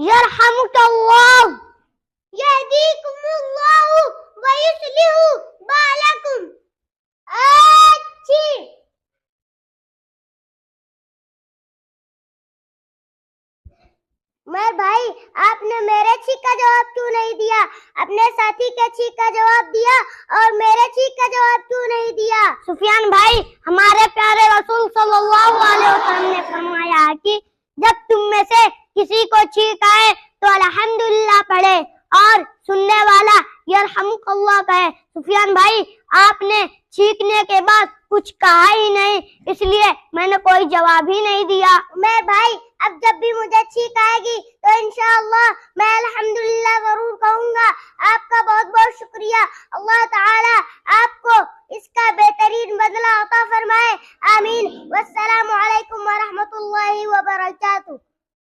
یرحمک اللہ، یہدیکم اللہ ویصلح بالکم. اچھی. میں بھائی آپ نے میرے چھینک کا جواب کیوں نہیں دیا؟ اپنے ساتھی کے چھینک کا جواب دیا اور میرے چھینک کا جواب کیوں نہیں دیا؟ سفیان بھائی، ہمارے پیارے رسول صلی اللہ علیہ وسلم نے فرمایا کہ جب تم میں سے کسی کو چھینک آئے تو الحمدللہ پڑھے اور سننے والا یرحمک اللہ کہے. سفیان بھائی، آپ نے چھینکنے کے بعد کچھ کہا ہی نہیں، اس لیے میں نے کوئی جواب ہی نہیں دیا. میں بھائی اب جب بھی مجھے چھینک آئے گی تو انشاءاللہ میں الحمدللہ ضرور کہوں گا. آپ کا بہت بہت شکریہ. اللہ تعالی آپ کو اس کا بہترین بدلہ عطا فرمائے. آمین. والسلام علیکم ورحمۃ اللہ وبرکاتہ.